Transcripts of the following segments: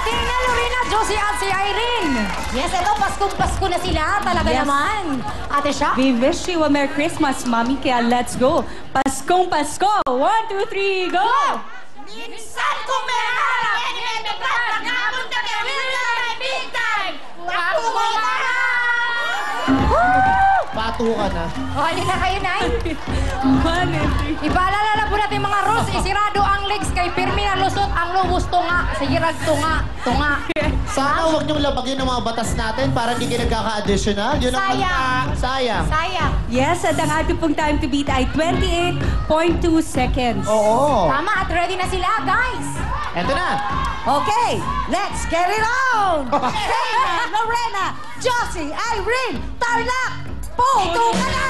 Tina, Lorena, Josie at si Irene. Yes, ito, Paskong-Pasko na sila. Talaga naman. Ate Shaq. We wish you a Merry Christmas, Mami. Kaya let's go. Paskong Pasko. 1, 2, 3, go! Minsan kung may harap, nakapunta kayo, may big time. Pato ka na. O, halin na kayo, Nay. Ipaalala na po natin mga rules. Isirado ang legs kay Pirmi na lusot ang lubos tunga. Sige, tunga. Sana huwag niyong labagin ang mga batas natin para hindi kayo nagkaka-additional. Yun ang sayang. Sayang. Yes, at ang ating pong time to beat ay 28.2 seconds. Oo. Tama, at ready na sila, guys. Eto na. Okay, let's get it on! Tina, Lorena, Josie, Irene, Tarlac, Puto ka na!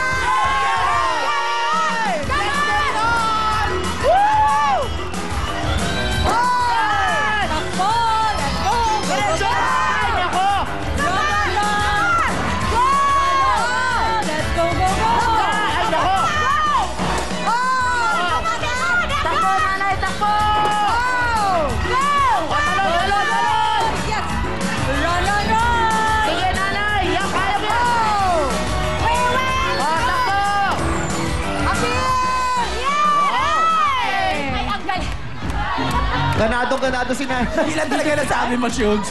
Ganado si Nanay. Ilan talaga na sa amin mag-shoot?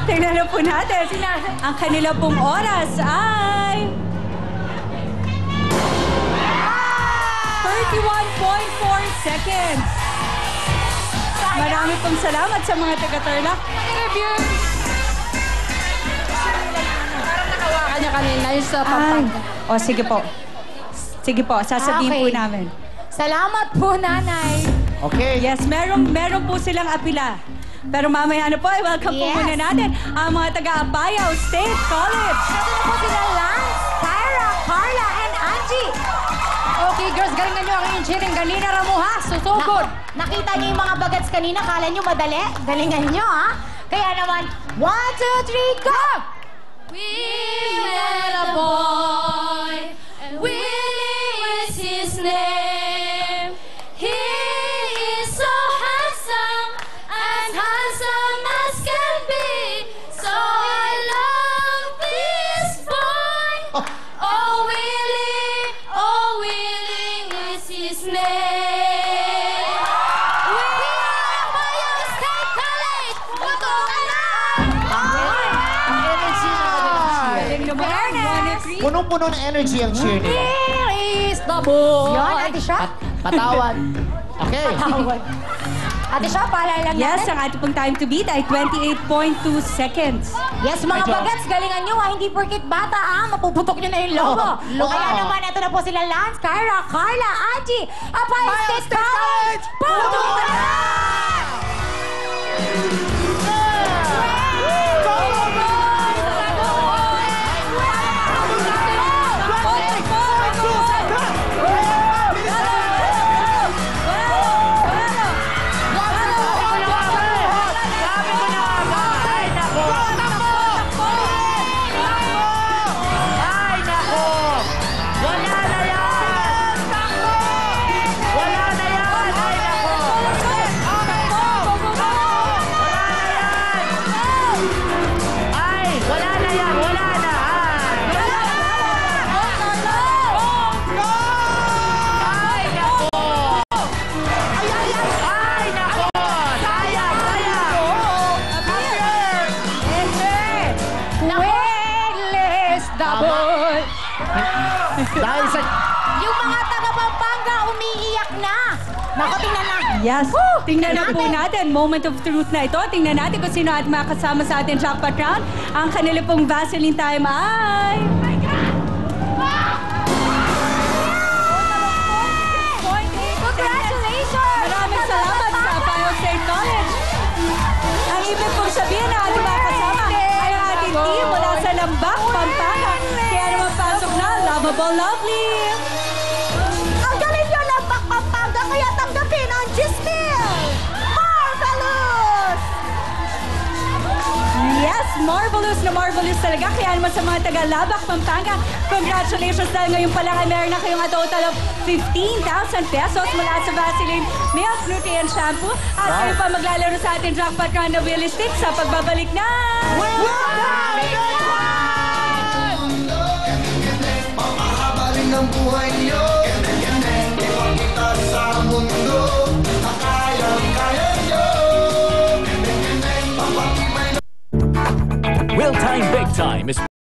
Tingnan na po natin. Ang kanila pong oras ay 31.4 seconds. Marami pong salamat sa mga taga-Tarlac. Parang nakawakan niya kanina yung sa Pampanga. O, sige po. Sige po, sasabihin po Okay. namin. Salamat po, Nanay. Okay. Yes, meron po silang apila. Pero mamaya po, welcome po Yes. muna natin ang mga taga-Apayao State College. Ito na po sila Lance, Tyra, Carla, and Angie. Okay, girls, galingan nyo ang inyong cheering. Ganina Ramuha, susugod. Nakita niyo yung mga bagets kanina, kala nyo madali? Galingan nyo, ha? Kaya naman, 1, 2, 3, go! We met a boy, and Willie is his name. He is so handsome, as can be. So I love this boy. Oh Willie is his name. We are Apayao State College. Puto ka na! Punong-puno ng energy ang cheer nila. Here is the boy. Yan, Ate Shaq. Patawad. Okay. Ate Shaq, paalala lang Yes, natin. ang ating pong time to beat ay 28.2 seconds. Yes, mga Medyo- bagets, galingan nyo ha. Hindi porkit bata mapuputok nyo na yung logo. Kaya naman, ito na po sila Lance, Kyra, Carla, Angie, Apayao State College! Puto ka na! Dahil sa... Yung mga taga-Pampanga umiiyak na. Naku, tingnan na. Yes, tingnan na po natin. Moment of truth na ito. Tingnan natin kung sino at makasama sa ating jackpot round. Ang kanila pong Vaseline time ay... Congratulations! Maraming salamat sa Apayao State College. Ang ibig pong sabihin na ating mga kasama ay ang ating team mula sa Lambak, Pampanga. Kaya naman pasok na, Lovable Lovely! Ang galing nyo lang, Pampanga, kaya tanggapin ang G-Steel! Marvelous! Yes, marvelous na marvelous talaga. Kaya naman sa mga taga-Labac, Pampanga, congratulations dahil ngayon pa lang ay meron na kayong a total of 15,000 pesos mula sa Vaseline Milk Nutrient Shampoo. At kayo pa maglalaro sa ating jackpot round na Willy Stick sa pagbabalik na... Mamahabaling ng buhay niyo. Ipakita sa mundo na kayang-kaya niyo. Real Time Big Time is